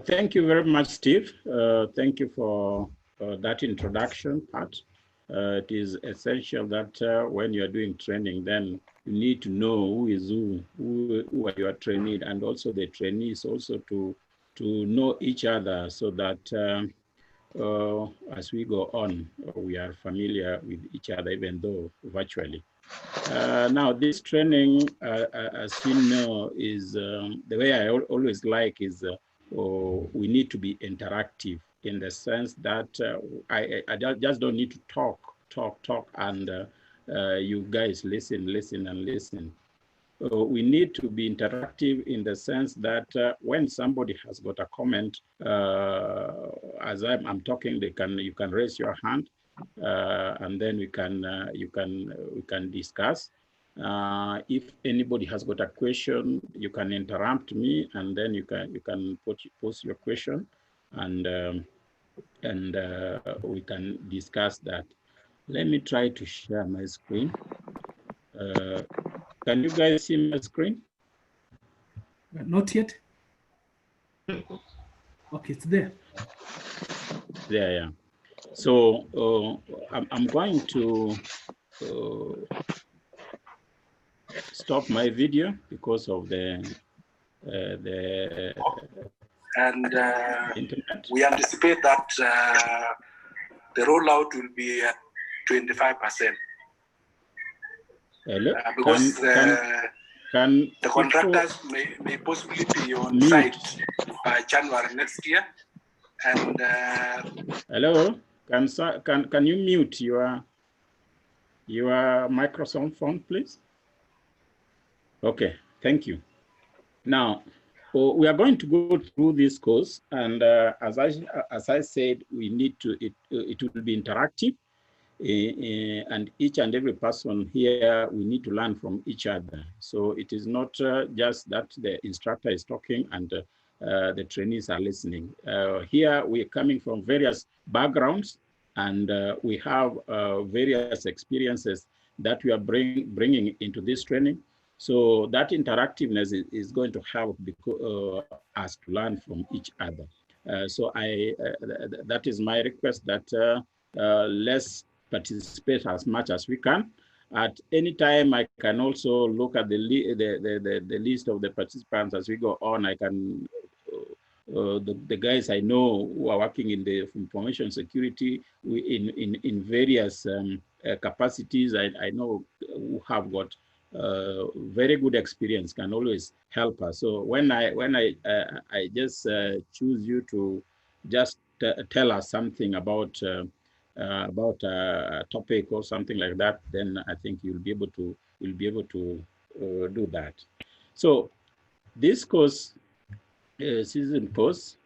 Thank you very much, Steve. Thank you for that introduction part. It is essential that when you are doing training, then you need to know who is who are your trainees, and also the trainees also to know each other, so that as we go on, we are familiar with each other, even though virtually. Now, this training, as you know, is the way I always like is we need to be interactive, in the sense that I just don't need to talk, and you guys listen, and listen. We need to be interactive in the sense that when somebody has got a comment, as I'm talking, you can raise your hand, and then we can discuss. If anybody has got a question, you can interrupt me, and then you can post your question, and we can discuss that. Let me try to share my screen. Can you guys see my screen? Not yet. Okay, it's there. There, yeah. So I'm going to stop my video because of the internet. We anticipate that the rollout will be at 25%. Because the contractors may possibly be on site by January next year. And hello, can you mute your microphone, please? Okay, thank you. Now, we are going to go through this course, and as I said, we need to it will be interactive, and each and every person here, we need to learn from each other. So it is not just that the instructor is talking and the trainees are listening. Here we are coming from various backgrounds, and we have various experiences that we are bringing into this training. So that interactiveness is going to help us to learn from each other. So that is my request, that let's participate as much as we can. At any time, I can also look at the list of the participants as we go on. I can, the guys I know who are working in the information security in various capacities, I know who have got very good experience, can always help us. So when I just choose you to just tell us something about a topic or something like that, then I think you'll be able to do that. So this course, season course,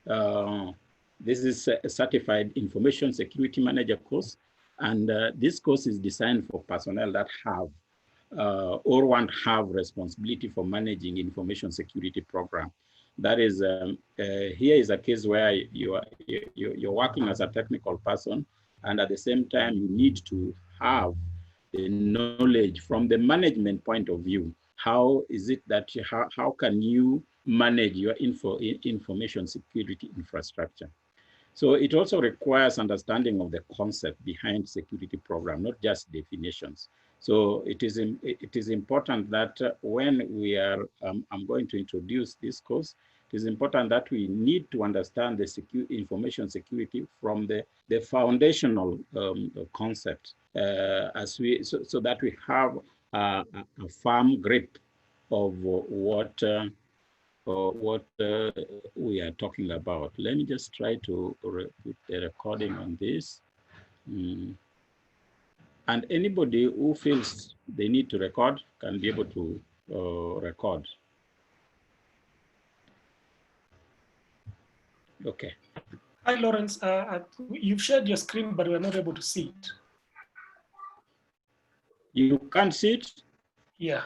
this is a certified information security manager course, and this course is designed for personnel that have or want to have responsibility for managing information security program. That is, here is a case where you're working as a technical person, and at the same time, you need to have the knowledge from the management point of view. How is it that how can you manage your information security infrastructure? So it also requires understanding of the concept behind security program, not just definitions. So it is important that when we are, I'm going to introduce this course, it is important that we need to understand the information security from the foundational concept, so that we have a firm grip of what we are talking about. Let me just try to put the recording on this. And anybody who feels they need to record can be able to record. Okay. Hi, Lawrence. You've shared your screen, but we're not able to see it. You can't see it? Yeah.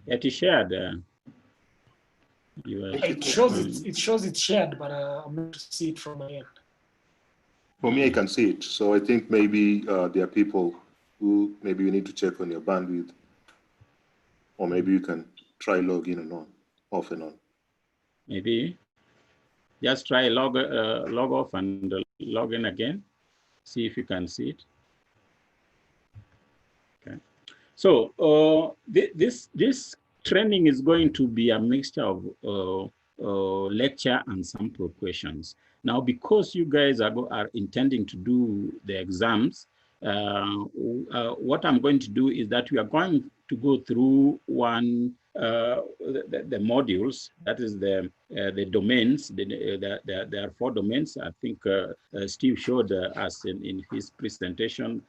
It is shared. It shows it's shared, but I'm not to see it from my end. For me, I can see it. So I think maybe there are people who maybe you need to check on your bandwidth, or maybe you can try log in and on. off and on. Maybe just try log off and log in again. See if you can see it. Okay. So this training is going to be a mixture of lecture and sample questions. Now, because you guys are intending to do the exams, what I'm going to do is that we are going to go through the modules, that is the domains. There are 4 domains. I think Steve showed us in his presentation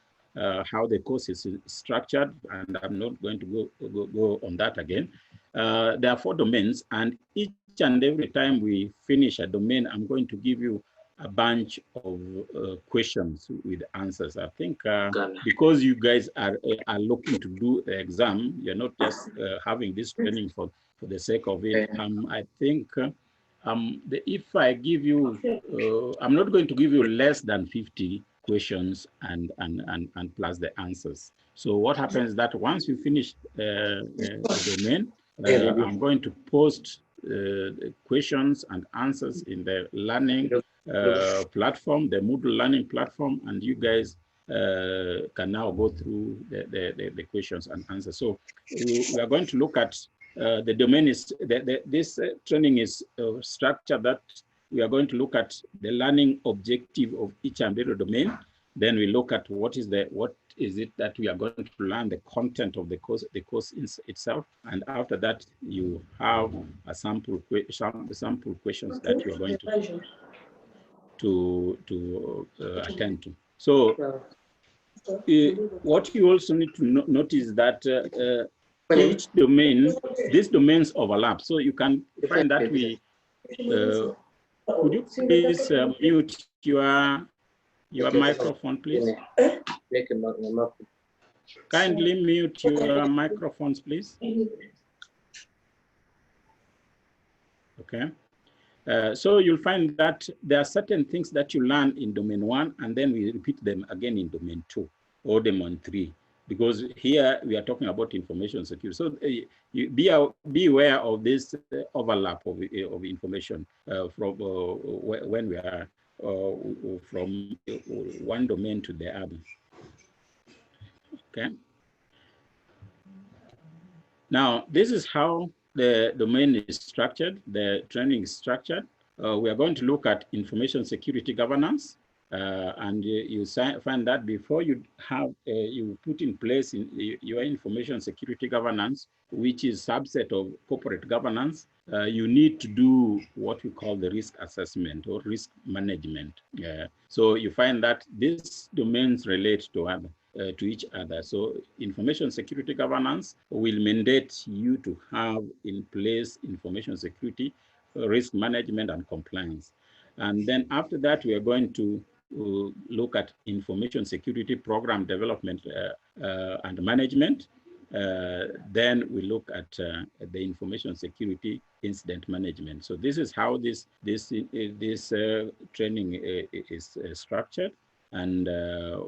how the course is structured, and I'm not going to go on that again. There are 4 domains, and each and every time we finish a domain, I'm going to give you a bunch of questions with answers. I think because you guys are looking to do the exam, you're not just having this training for the sake of it. I think if I give you, I'm not going to give you less than 50 questions and plus the answers. So what happens is that once you finish the domain, I'm going to post questions and answers in the learning platform, the Moodle learning platform, and you guys can now go through the questions and answers. So we are going to look at the domain is, this training is structured that we are going to look at the learning objective of each and every domain. Then we look at what is it that we are going to learn, the content of the course itself. And after that, you have a sample questions that you are going to attend to. So what you also need to notice that each domain, these domains overlap. So you can find that we, could you please mute your microphone, please? Kindly mute your microphones, please. Okay. So you'll find that there are certain things that you learn in domain 1, and then we repeat them again in domain 2 or domain 3, because here we are talking about information security. So you be aware of this overlap of information from when we are from one domain to the other. Okay. Now, this is how the domain is structured, the training is structured. We are going to look at information security governance, and you find that before you have you put in place your information security governance, which is subset of corporate governance, you need to do what we call the risk assessment or risk management. So you find that these domains relate to each other. So information security governance will mandate you to have in place information security, risk management, and compliance. And then after that, we are going to look at information security program development and management. Then we look at the information security incident management. So this is how this training is structured. And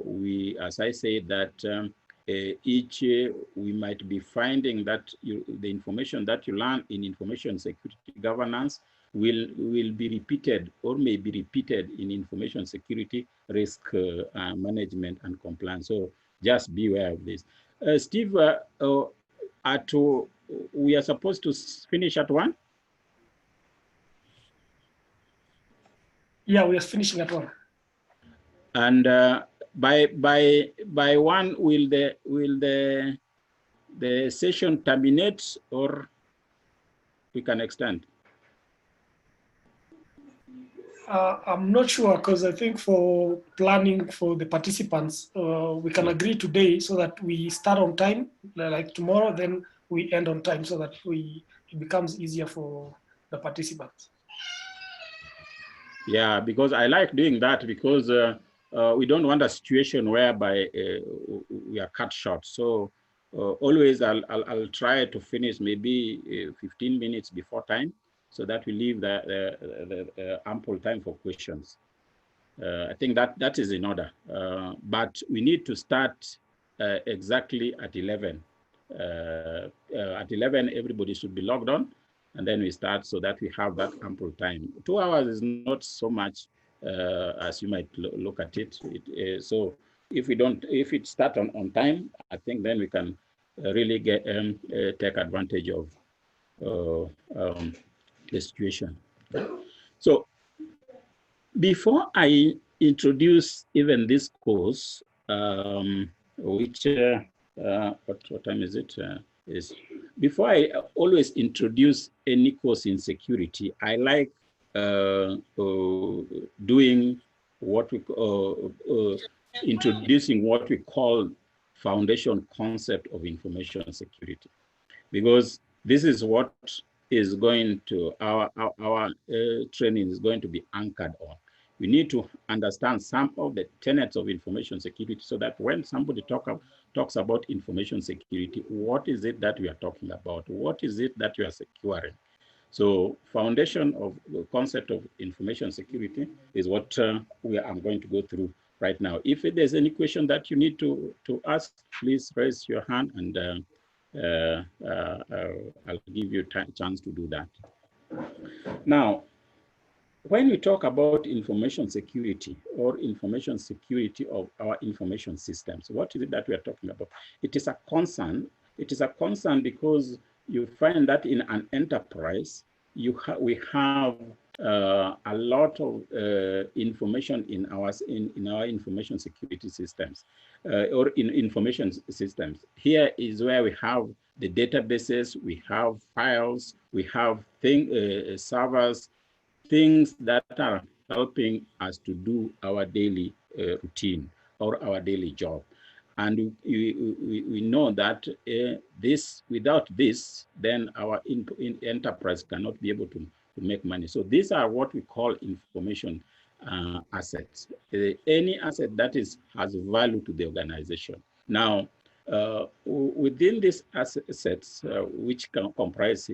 we, as I say, that each year we might be finding that the information that you learn in information security governance will be repeated or may be repeated in information security risk management and compliance. So just be aware of this. Steve, we are supposed to finish at 1? Yeah, we are finishing at 1. And by 1, will the session terminate, or we can extend? I'm not sure, because I think for planning for the participants, we can agree today so that we start on time, like tomorrow, then we end on time so that it becomes easier for the participants. Yeah, because I like doing that, because we don't want a situation whereby we are cut short. So always I'll try to finish maybe 15 minutes before time, so that we leave the ample time for questions. I think that is in order, but we need to start exactly at 11. At 11, everybody should be logged on. and then we start so that we have that ample time. 2 hours is not so much as you might look at it. So if it start on time, I think then we can really take advantage of the situation. So before I introduce even this course, which what time is it? Before I always introduce any course in security, I like doing what we introducing what we call foundation concept of information security, because this is what is going to our training is going to be anchored on. We need to understand some of the tenets of information security so that when somebody talks about information security, what is it that we are talking about? What is it that we are securing? So foundation of the concept of information security is what I'm going to go through right now. If there's any question that you need to ask, please raise your hand, and I'll give you a chance to do that. Now, when we talk about information security or information security of our information systems, what is it that we are talking about? It is a concern. It is a concern because you find that in an enterprise, we have a lot of information in our information security systems or in information systems. Here is where we have the databases, we have files, we have servers, things that are helping us to do our daily routine or our daily job. And we know that without this, then our enterprise cannot be able to make money. So these are what we call information assets. Any asset that has value to the organization. Now, within these assets, which can comprise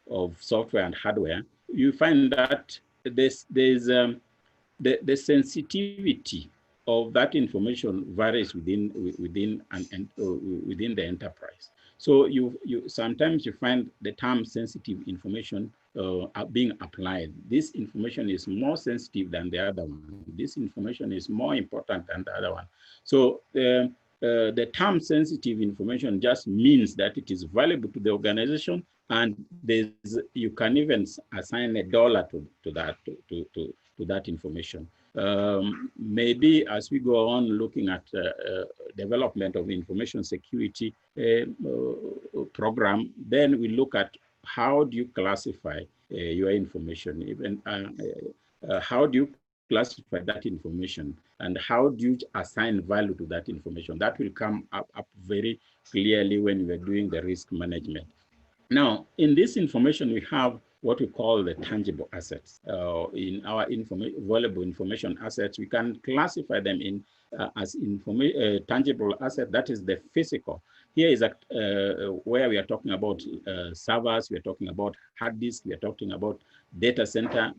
of software and hardware, you find that there's the sensitivity of that information varies within the enterprise. So sometimes you find the term sensitive information being applied. This information is more sensitive than the other one. This information is more important than the other one. So the term sensitive information just means that it is valuable to the organization, and you can even assign $1 to that information. Maybe as we go on looking at development of information security program, then we look at how do you classify your information, even how do you classify that information, and how do you assign value to that information. That will come up very clearly when we are doing the risk management. Now, in this information, we have what we call the tangible assets. In our valuable information assets, we can classify them as tangible asset, that is the physical. Here is where we are talking about servers, we are talking about hard disk, we are talking about data center.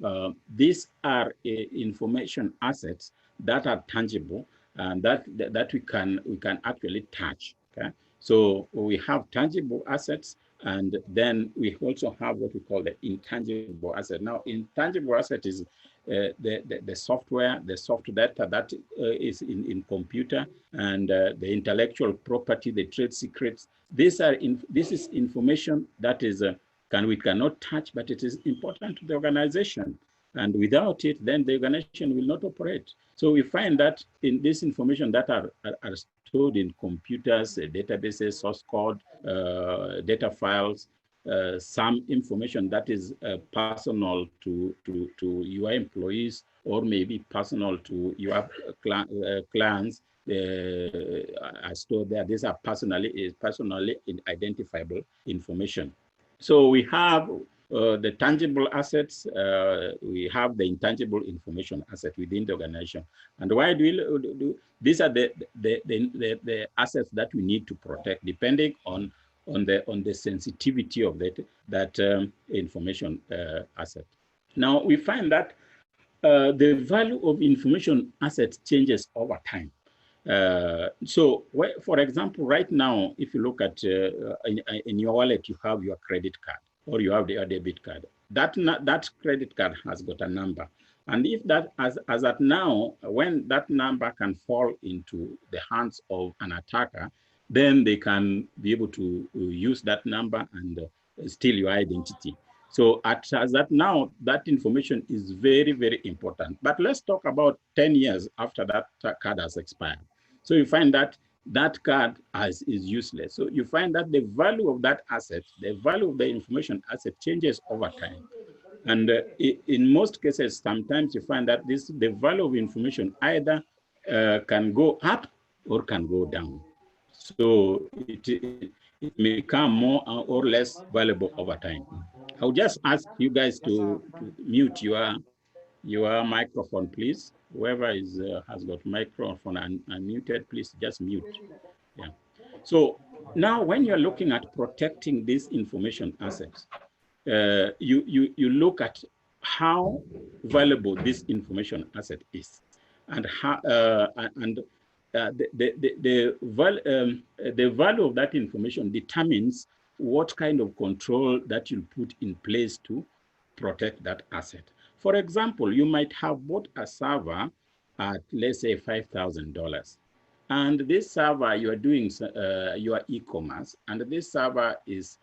These are information assets that are tangible and that we can actually touch. Okay, so we have tangible assets, and then we also have what we call the intangible asset. Now, intangible asset is the software, the soft data that is in computer, and the intellectual property, the trade secrets. This is information that is we cannot touch, but it is important to the organization. And without it, then the organization will not operate. So we find that in this information that are stored in computers, databases, source code, data files, some information that is personal to your employees, or maybe personal to your clients, are stored there. These are personally identifiable information. So we have the tangible assets, we have the intangible information asset within the organization. And why do we do? These are the assets that we need to protect, depending on the sensitivity of that information asset. Now we find that the value of information assets changes over time. So, for example, right now, if you look at in your wallet, you have your credit card or you have your debit card. That credit card has got a number. And if that, as at now, when that number can fall into the hands of an attacker, then they can be able to use that number and steal your identity. So as at now, that information is very, very important. But let's talk about 10 years after that card has expired. So you find that that card is useless. So you find that the value of that asset, the value of the information asset changes over time. And in most cases, sometimes you find that the value of information either can go up or can go down. So it may become more or less valuable over time. I'll just ask you guys to mute your microphone, please. Whoever has got microphone unmuted, please just mute. Yeah. So now when you're looking at protecting these information assets, you look at how valuable this information asset is, and how the value of that information determines what kind of control that you put in place to protect that asset. For example, you might have bought a server at, let's say, $5,000. And this server, you are doing your e-commerce, and this server is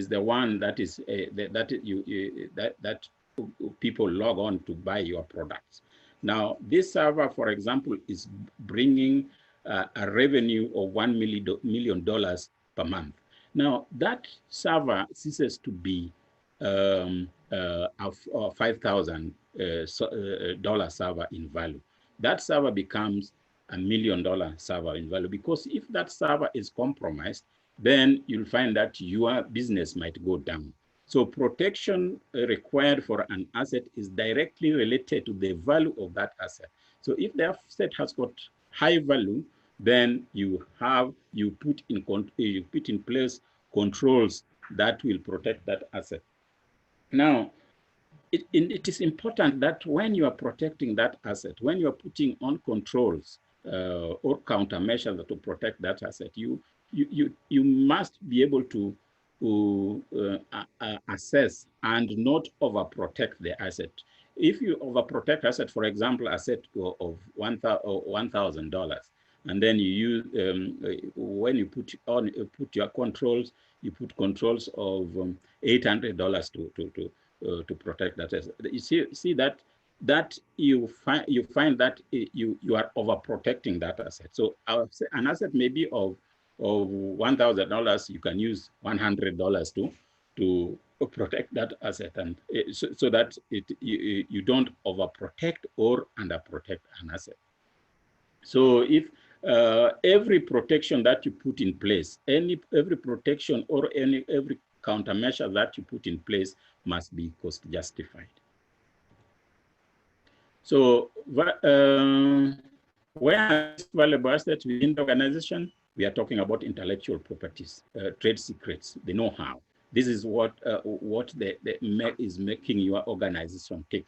the one that is that people log on to buy your products. Now, this server, for example, is bringing a revenue of $1 million per month. Now, that server ceases to be a $5,000 server in value. That server becomes $1 million server in value, because if that server is compromised, then you'll find that your business might go down. So protection required for an asset is directly related to the value of that asset. So if the asset has got high value, then you put in place controls that will protect that asset. Now, it is important that when you are protecting that asset, when you are putting on controls or countermeasures to protect that asset, you must be able to assess and not overprotect the asset. If you overprotect asset, for example, asset of $1,000, and then you use when you put your controls, you put controls of $800 to protect that asset. You see that you find that you are overprotecting that asset. So an asset may be of $1,000, you can use $100 to protect that asset, and so that you don't overprotect or underprotect an asset. So if every protection that you put in place, every protection or every countermeasure that you put in place must be cost justified. So where is valuable assets within the organization? We are talking about intellectual properties, trade secrets, the know-how. This is what is making your organization tick.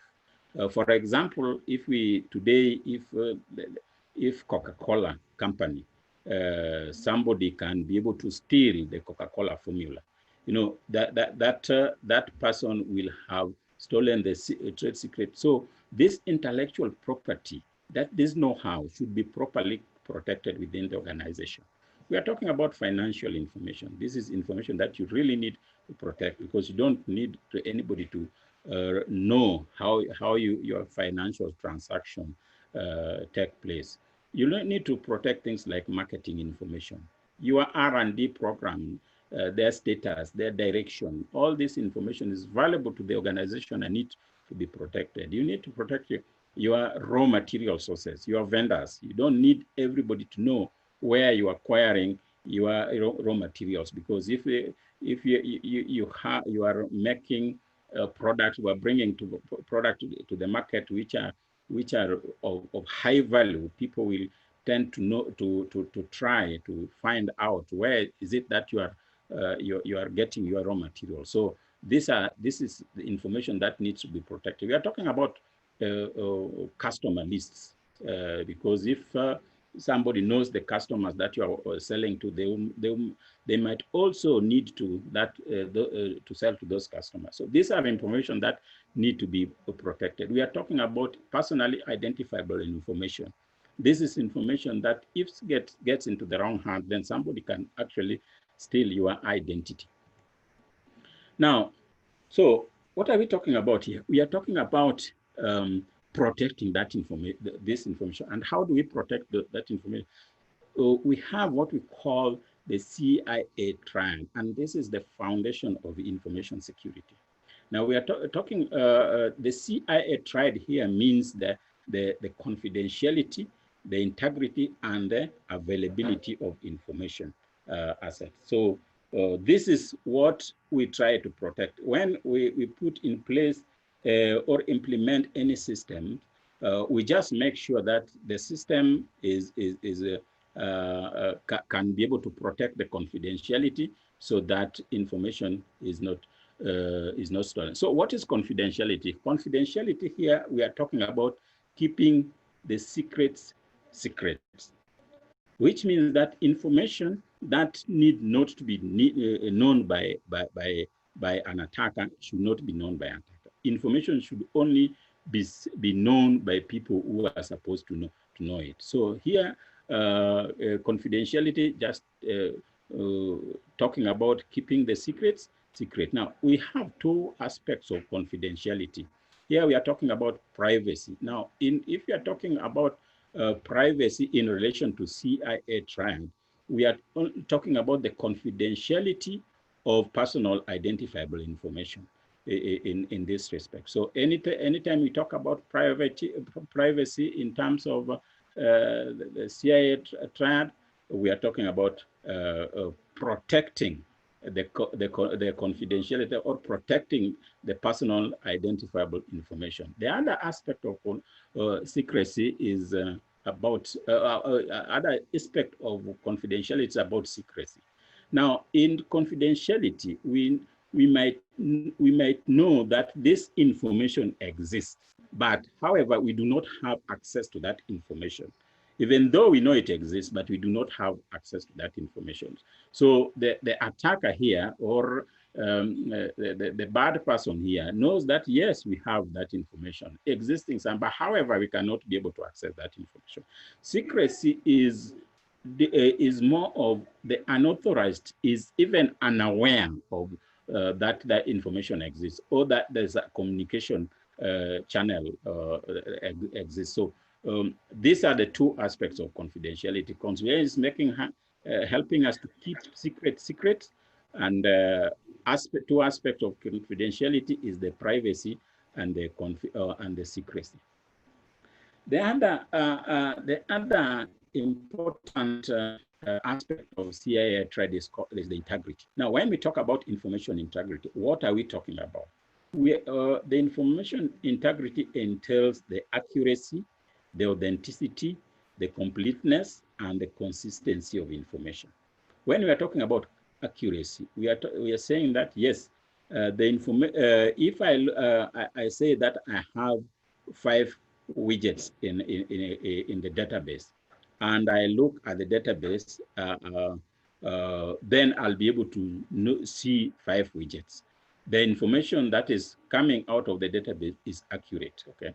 For example, if Coca-Cola company, somebody can be able to steal the Coca-Cola formula, you know, that person will have stolen the trade secret. So this intellectual property, this know-how should be properly protected within the organization. We are talking about financial information. This is information that you really need to protect, because you don't need anybody to know how your financial transaction take place. You don't need to protect things like marketing information, your R&D program, their status, their direction. All this information is valuable to the organization and needs to be protected. You need to protect your raw material sources, your vendors. You don't need everybody to know where you are acquiring your raw materials, because if you are making a product, you are bringing product to the market which are of high value, people will tend to know to try to find out where is it that you are getting your raw material. So this is the information that needs to be protected. We are talking about customer lists, because if somebody knows the customers that you are selling to, they might also need to to sell to those customers. So these are information that need to be protected. We are talking about personally identifiable information. This is information that if gets into the wrong hand, then somebody can actually steal your identity. Now, so what are we talking about here? We are talking about protecting that information, this information. And how do we protect that information? We have what we call the CIA triad, and this is the foundation of information security. Now we are talking, the CIA triad here means the confidentiality, the integrity, and the availability of information assets. So this is what we try to protect. When we put in place or implement any system, we just make sure that the system can be able to protect the confidentiality so that information is not stolen. So what is confidentiality? Confidentiality here, we are talking about keeping the secrets secret, which means that information that need not to be known by an attacker should not be known by an attacker. Information should only be known by people who are supposed to know it. So here, confidentiality, just talking about keeping the secrets secret. Now, we have two aspects of confidentiality. Here we are talking about privacy. Now, if we are talking about privacy in relation to CIA triad, we are talking about the confidentiality of personal identifiable information in this respect. So anytime we talk about privacy in terms of the CIA triad, we are talking about protecting the confidentiality or protecting the personal identifiable information. The other aspect of secrecy is about other aspect of confidentiality is about secrecy. Now, in confidentiality, we might know that this information exists, but however, we do not have access to that information. Even though we know it exists, but we do not have access to that information. So the attacker here, or the bad person here, knows that yes, we have that information existing, but however, we cannot be able to access that information. Secrecy is more of the unauthorized, is even unaware of that information exists, or that there's a communication channel exists. So these are the two aspects of confidentiality. Confidentiality is helping us to keep secret, and two aspects of confidentiality is the privacy and the secrecy. The other important aspect of CIA triad is the integrity. Now, when we talk about information integrity, what are we talking about? The information integrity entails the accuracy, the authenticity, the completeness, and the consistency of information. When we are talking about accuracy, we are saying that yes, if I say that I have 5 widgets in the database, and I look at the database, then I'll be able to see 5 widgets. The information that is coming out of the database is accurate, okay?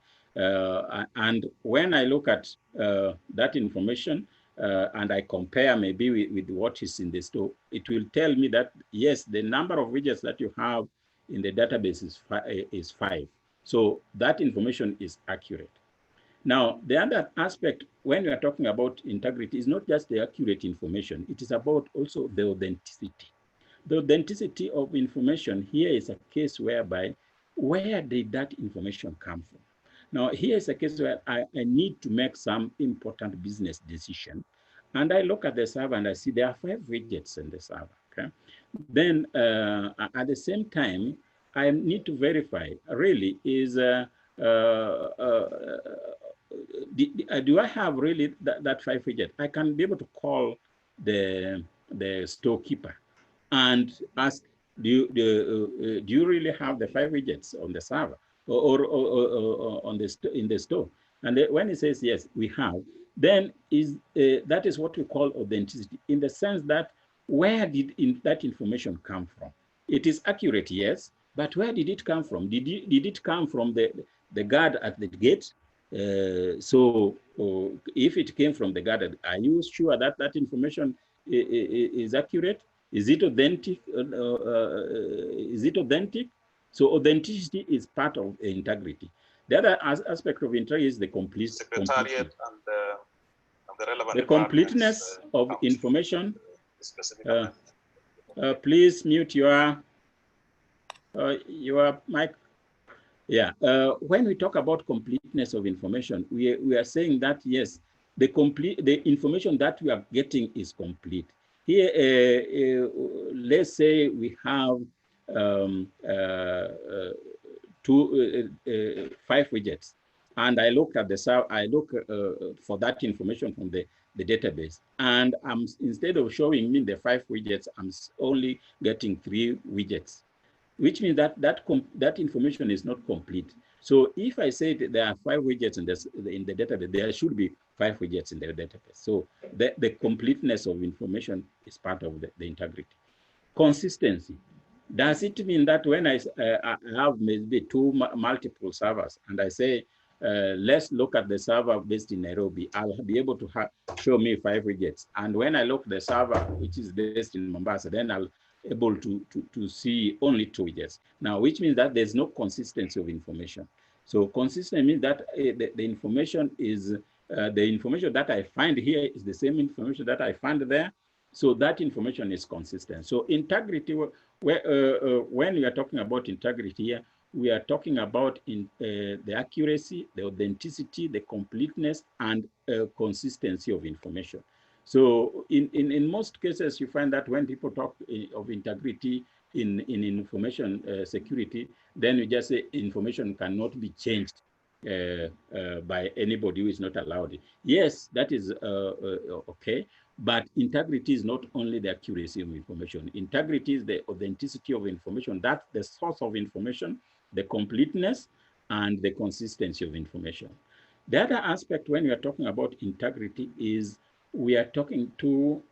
And when I look at that information and I compare maybe with what is in the store, it will tell me that, yes, the number of widgets that you have in the database is 5. So that information is accurate. Now, the other aspect when we are talking about integrity is not just the accurate information, it is about also the authenticity. The authenticity of information here is a case whereby, where did that information come from? Now, here is a case where I need to make some important business decision, and I look at the server and I see there are 5 widgets in the server, okay? Then at the same time, I need to verify, really, is do I have really that 5 widget? I can be able to call the storekeeper and ask, do you really have the 5 widgets on the server or on in the store? And when he says yes, we have, then that is what we call authenticity, in the sense that where did that information come from? It is accurate, yes, but where did it come from? Did it come from the guard at the gate? If it came from the guard, are you sure that that information is accurate? Is it authentic? Is it authentic? So authenticity is part of integrity. The other aspect of integrity is the Secretariat and the relevant the completeness of information. Please mute your mic. Yeah. When we talk about completeness of information, we are saying that yes, the information that we are getting is complete. Here, let's say we have 5 widgets, and I look at for that information from the database, and instead of showing me the 5 widgets, I'm only getting 3 widgets, which means that information is not complete. So if I say that there are 5 widgets in the database, there should be 5 widgets in the database. So the completeness of information is part of the integrity. Consistency. Does it mean that when I have maybe 2 multiple servers and I say, let's look at the server based in Nairobi, I'll be able to show me 5 widgets. And when I look the server which is based in Mombasa, then I'll able to see only 2 widgets. Now, which means that there's no consistency of information. So consistent means that the information is, the information that I find here is the same information that I find there. So that information is consistent. So integrity, when we are talking about integrity here, we are talking about the accuracy, the authenticity, the completeness, and consistency of information. So in most cases, you find that when people talk of integrity in information security, then you just say information cannot be changed by anybody who is not allowed. Yes, that is okay. But integrity is not only the accuracy of information. Integrity is the authenticity of information. That's the source of information, the completeness, and the consistency of information. The other aspect when we are talking about integrity is we are talking two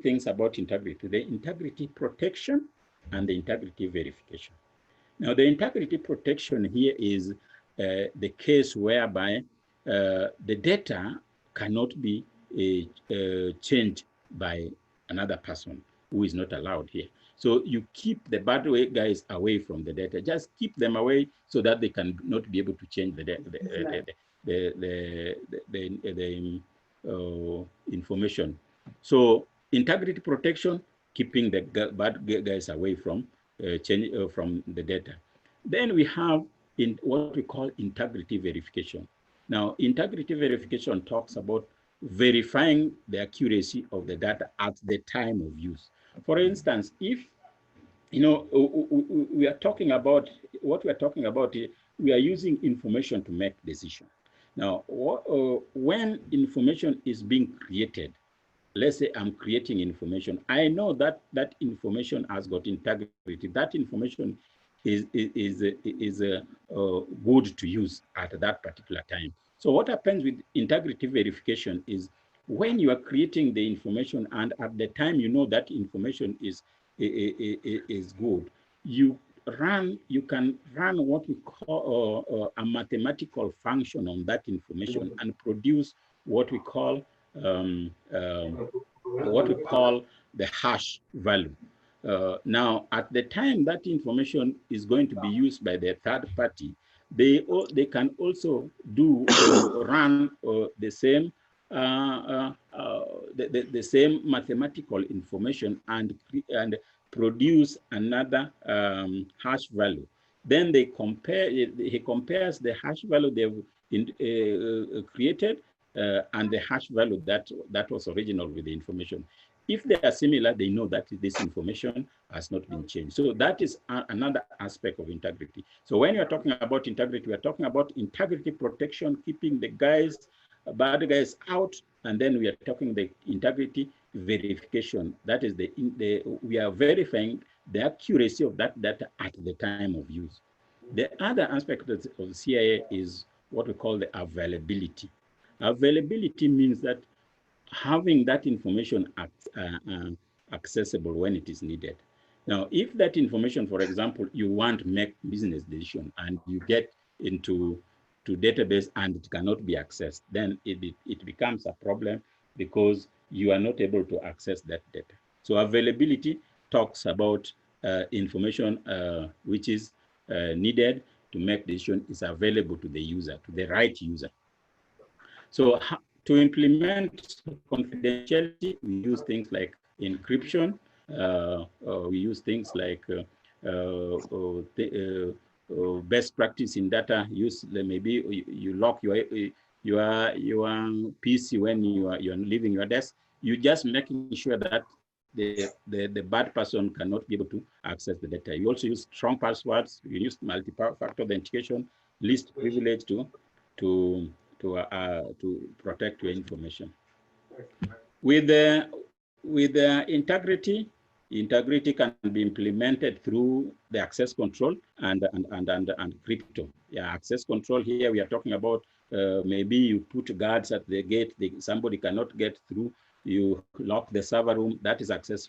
things about integrity: the integrity protection and the integrity verification. Now, the integrity protection here is the case whereby the data cannot be changed by another person who is not allowed here. So you keep the bad guys away from the data. Just keep them away so that they can not be able to change the information. So integrity protection, keeping the bad guys away from from the data. Then we have what we call integrity verification. Now, integrity verification talks about verifying the accuracy of the data at the time of use. For instance, if we are talking about what we are talking about here, we are using information to make decisions. Now, when information is being created, let's say I'm creating information, I know that that information has got integrity. That information is good to use at that particular time. So what happens with integrity verification is when you are creating the information and at the time you know that information is good, you can run what we call a mathematical function on that information and produce what we call the hash value. Now, at the time that information is going to be used by the third party, they can also run the same the same mathematical information and produce another hash value. Then he compares the hash value they've created and the hash value that was original with the information. If they are similar, they know that this information has not been changed. So that is another aspect of integrity. So when you're talking about integrity, we are talking about integrity protection, keeping the bad guys out, and then we are talking the integrity verification. That is we are verifying the accuracy of that data at the time of use. The other aspect of CIA is what we call the availability. Availability means that having that information accessible when it is needed. Now, if that information, for example, you want to make business decision and you get into database and it cannot be accessed, then it becomes a problem because you are not able to access that data. So availability talks about information which is needed to make decision is available to the user, to the right user. So to implement confidentiality, we use things like encryption. We use things like best practice in data use. Maybe you lock your PC when you're leaving your desk. You just making sure that the bad person cannot be able to access the data. You also use strong passwords. You use multi-factor authentication, least privilege to protect your information. With integrity can be implemented through the access control and crypto. Yeah, access control here we are talking about. Maybe you put guards at the gate. Somebody cannot get through. You lock the server room. That is access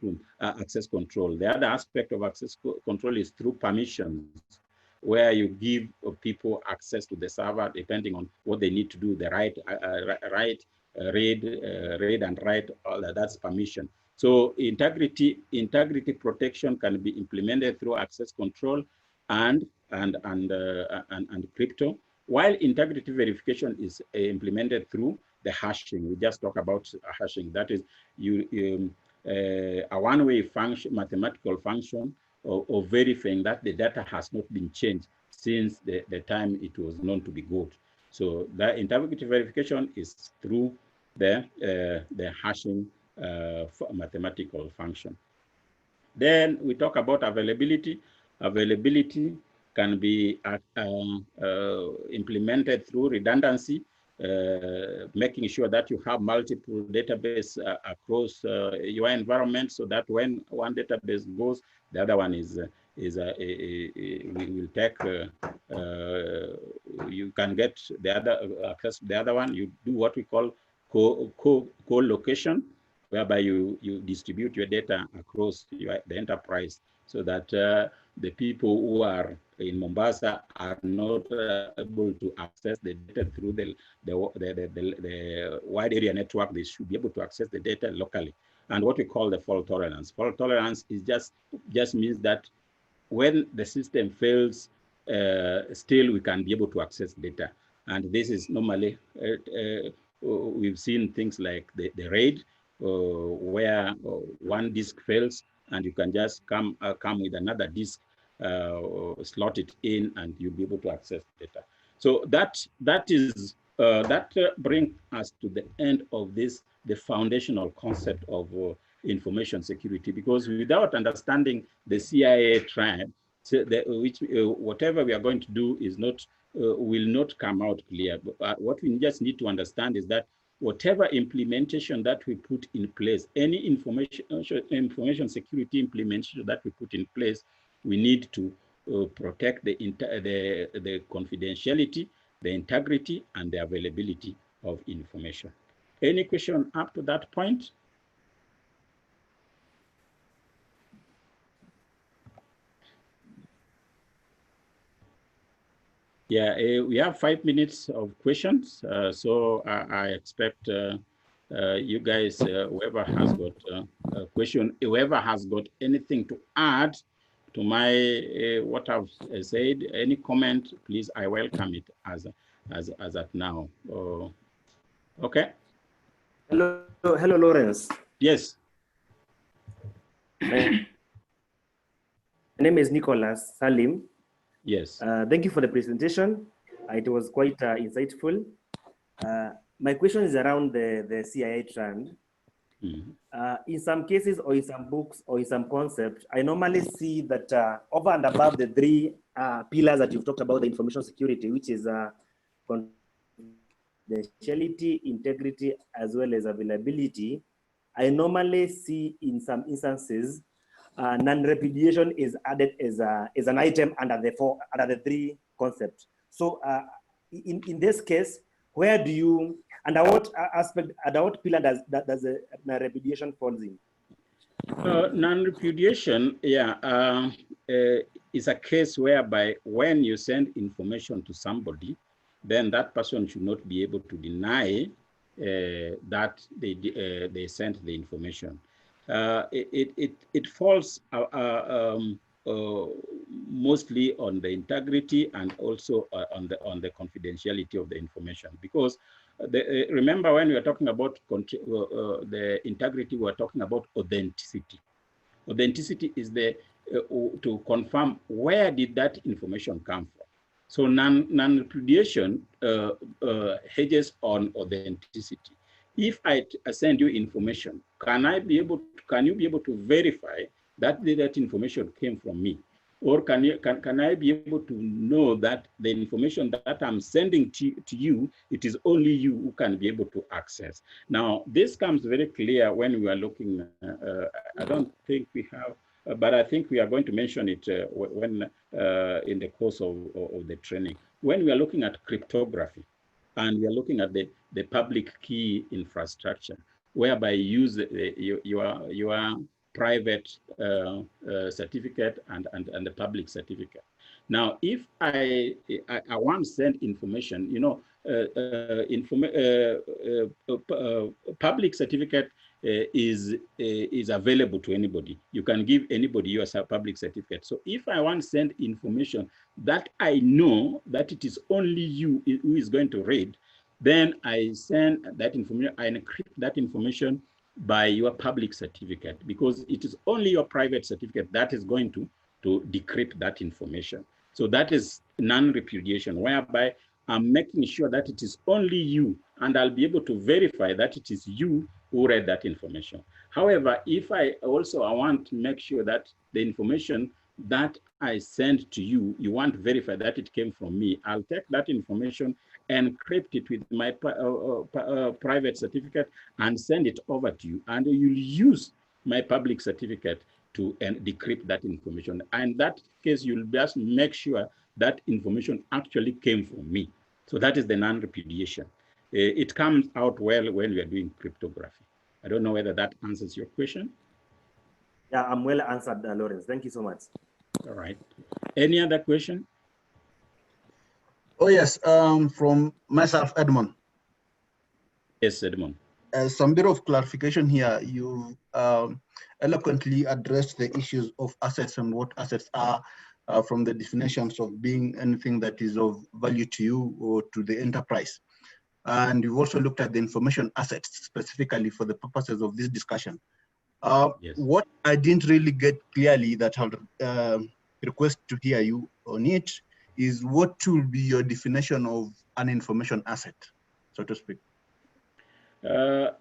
control. The other aspect of access control is through permissions, where you give people access to the server depending on what they need to do, the read and write, all that, that's permission. So integrity protection can be implemented through access control and crypto, while integrity verification is implemented through the hashing. We just talk about hashing. That is a one-way function, mathematical function of verifying that the data has not been changed since the time it was known to be good. So the integrity verification is through the hashing mathematical function. Then we talk about availability. Availability can be implemented through redundancy, making sure that you have multiple database across your environment, so that when one database goes, the other one will take. You can get the other access to the other one. You do what we call co-location, whereby you distribute your data across the enterprise, so that the people who are in Mombasa are not able to access the data through the wide area network. They should be able to access the data locally. And what we call the fault tolerance. Fault tolerance is just means that when the system fails, still we can be able to access data. And this is normally, we've seen things like the RAID, where one disk fails and you can just come with another disk, slot it in, and you'll be able to access data. So that brings us to the end of this, the foundational concept of information security, because without understanding the CIA triad, whatever we are going to do is not will not come out clear. But what we just need to understand is that whatever implementation that we put in place, any information security implementation that we put in place, we need to protect the confidentiality, the integrity, and the availability of information. Any question up to that point? Yeah, we have 5 minutes of questions, so I expect you guys, whoever has got a question, whoever has got anything to add to my what I've said, any comment, please, I welcome it as at now. Okay. Hello, Lawrence. Yes. My name is Nicholas Salim. Yes. Thank you for the presentation. It was quite insightful. My question is around the CIA trend. In some cases, or in some books, or in some concepts, I normally see that over and above the three pillars that you've talked about, the information security, which is confidentiality, integrity, as well as availability, I normally see in some instances non-repudiation is added as an item under the three concepts. So in this case, where do you And what aspect, what pillar does the non-repudiation falls in? Non-repudiation, is a case whereby when you send information to somebody, then that person should not be able to deny that they sent the information. It falls mostly on the integrity and also on the confidentiality of the information, because remember when we are talking about the integrity, we are talking about authenticity. Authenticity is to confirm where did that information come from. So non-repudiation hedges on authenticity. If I send you information, can you be able to verify that that information came from me? Or can I be able to know that the information that I'm sending to you, it is only you who can be able to access? Now, this comes very clear when we are looking, I don't think we have, but I think we are going to mention it when in the course of the training. When we are looking at cryptography, and we are looking at the public key infrastructure, whereby you use your private certificate and the public certificate. Now, if I want to send information, public certificate is available to anybody. You can give anybody your public certificate. So if I want to send information that I know that it is only you who is going to read, then I send that information, I encrypt that information by your public certificate, because it is only your private certificate that is going to decrypt that information. So that is non-repudiation, whereby I'm making sure that it is only you, and I'll be able to verify that it is you who read that information. However, if I want to make sure that the information that I send to you, you want to verify that it came from me, I'll take that information, encrypt it with my private certificate and send it over to you. And you'll use my public certificate to decrypt that information. And in that case, you'll just make sure that information actually came from me. So that is the non-repudiation. It comes out well when we are doing cryptography. I don't know whether that answers your question. Yeah, I'm well answered, Lawrence. Thank you so much. All right. Any other question? Oh, yes, from myself, Edmond. Yes, Edmond. Some bit of clarification here. You eloquently addressed the issues of assets and what assets are from the definitions of being anything that is of value to you or to the enterprise. And you've also looked at the information assets specifically for the purposes of this discussion. Yes. What I didn't really get clearly that I'll request to hear you on it is what will be your definition of an information asset, so to speak?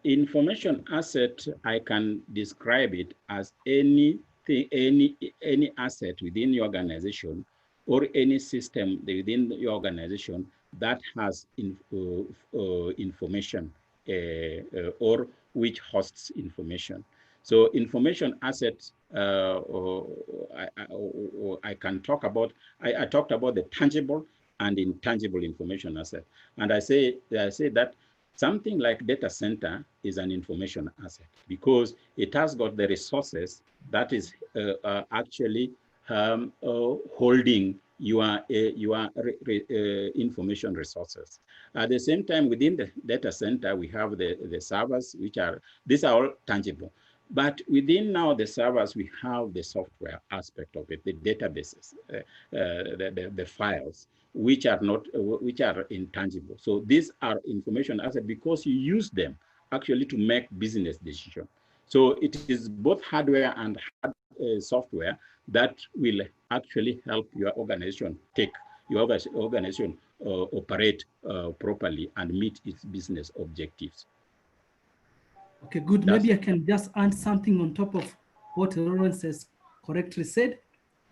Information asset, I can describe it as anything, any asset within your organization or any system within your organization that has information or which hosts information. So information assets, I can talk about, I talked about the tangible and intangible information asset. And I say that something like data center is an information asset because it has got the resources that is actually holding your information resources. At the same time, within the data center, we have the servers, these are all tangible. But within now the servers, we have the software aspect of it, the databases, the files, which are intangible. So these are information assets because you use them actually to make business decisions. So it is both hardware and software that will actually help your organization operate properly and meet its business objectives. Okay, good. Maybe I can just add something on top of what Lawrence has correctly said.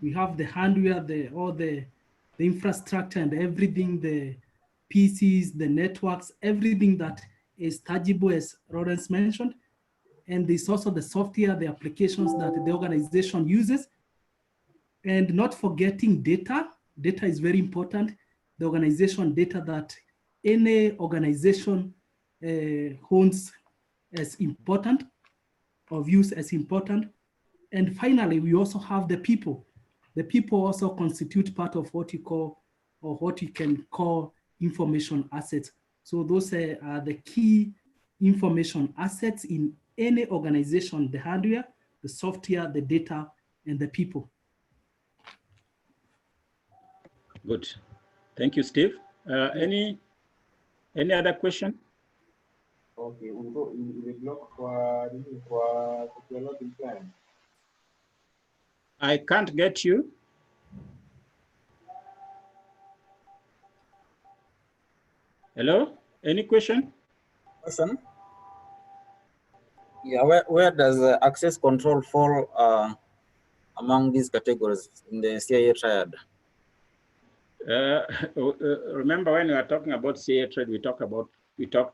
We have the hardware, all the infrastructure and everything, the PCs, the networks, everything that is tangible, as Lawrence mentioned. And there's also the software, the applications that the organization uses. And not forgetting data. Data is very important. The organization data that any organization holds as important or views as important. And finally, we also have the people. The people also constitute part of what you call, or what you can call, information assets. So those are the key information assets in any organization: the hardware, the software, the data, and the people. Good. Thank you, Steve. Any other question? Okay, we'll go in the block for security plan. I can't get you. Hello? Any question? Question? Yeah, where does access control fall among these categories in the CIA triad? Remember when we were talking about CIA trade, we talked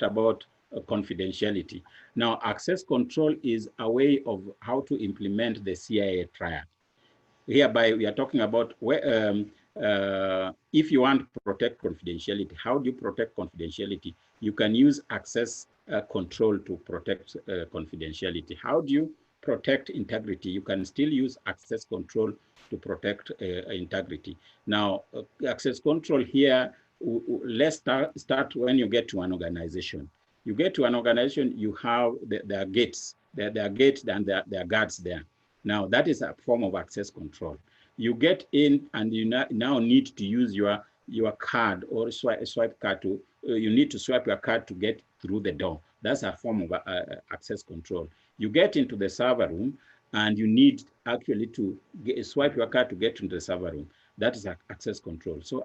about confidentiality. Now, access control is a way of how to implement the CIA triad. Hereby, we are talking about where, if you want to protect confidentiality, how do you protect confidentiality? You can use access control to protect confidentiality. How do you protect integrity? You can still use access control to protect integrity. Now, access control here, let's start when you get to an organization. You get to an organization, you have their gates. There are gates and there are guards there. Now, that is a form of access control. You get in and you now need to use your card or swipe card to, you need to swipe your card to get through the door. That's a form of access control. You get into the server room and you need actually to swipe your card to get into the server room. That is access control. So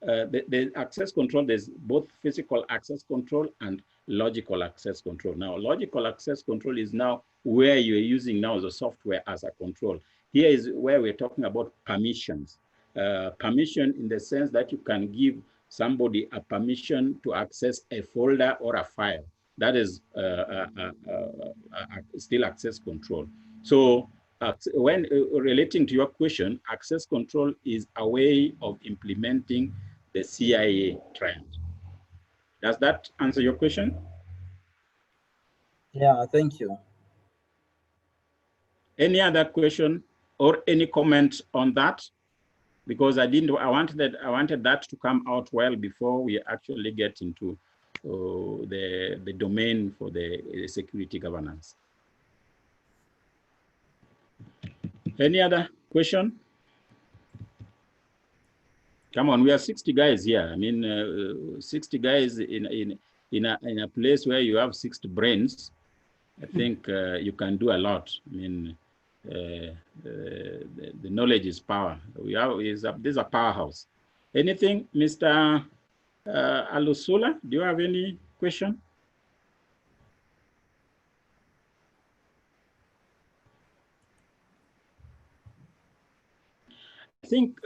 the access control, there's both physical access control and logical access control. Now, logical access control is now where you're using now the software as a control. Here is where we're talking about permissions. Permission in the sense that you can give somebody a permission to access a folder or a file. That is still access control. So when relating to your question, access control is a way of implementing the CIA trend. Does that answer your question? Yeah, thank you. Any other question or any comment on that? Because I wanted that to come out well before we actually get into the domain for the security governance. Any other question? Come on, we are 60 guys here. I mean, 60 guys in a place where you have 60 brains. I think you can do a lot. I mean, the knowledge is power. This is a powerhouse. Anything, Mr. Alusula? Do you have any question? I think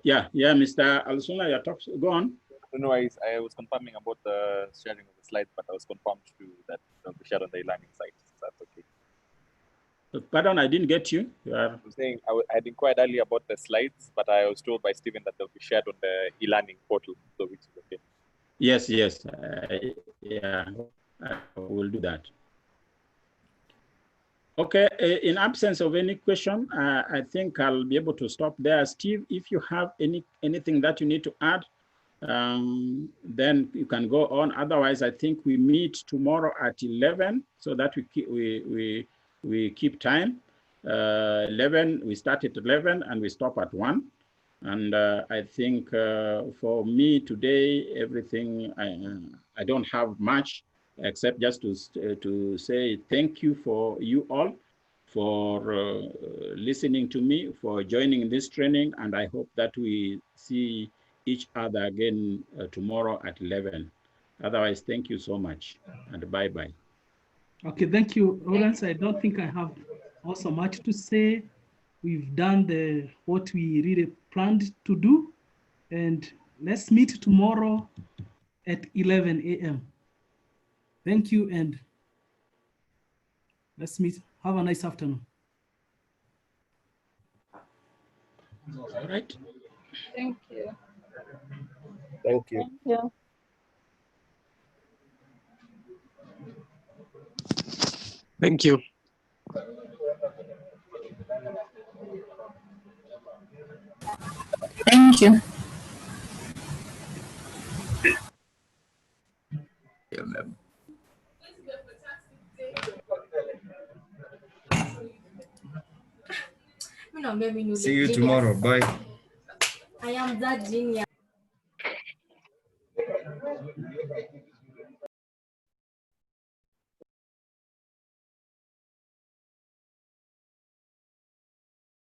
yeah, Mr. Alusula, your talk. Go on. No, I was confirming about the sharing of the slides, but I was confirmed to that they'll be shared on the e-learning site. So that's okay. Pardon, I didn't get you. I'm saying I had inquired earlier about the slides, but I was told by Stephen that they'll be shared on the e-learning portal, so which is okay. Yes, yes. Yeah, I will do that. Okay, in absence of any question, I think I'll be able to stop there. Steve, if you have anything that you need to add, then you can go on. Otherwise, I think we meet tomorrow at 11 so that we keep time. 11, we start at 11 and we stop at 1. And I think for me today, everything, I don't have much except just to say thank you for you all for listening to me, for joining this training, and I hope that we see each other again tomorrow at 11. Otherwise, thank you so much, and bye-bye. Okay, thank you, Lawrence. I don't think I have also much to say. We've done what we really planned to do, and let's meet tomorrow at 11 a.m. Thank you, and let's meet. Have a nice afternoon. All right. Thank you. Thank you. Yeah. Thank you. Thank you. Yeah, ma'am. See you tomorrow. Bye. I am that genius.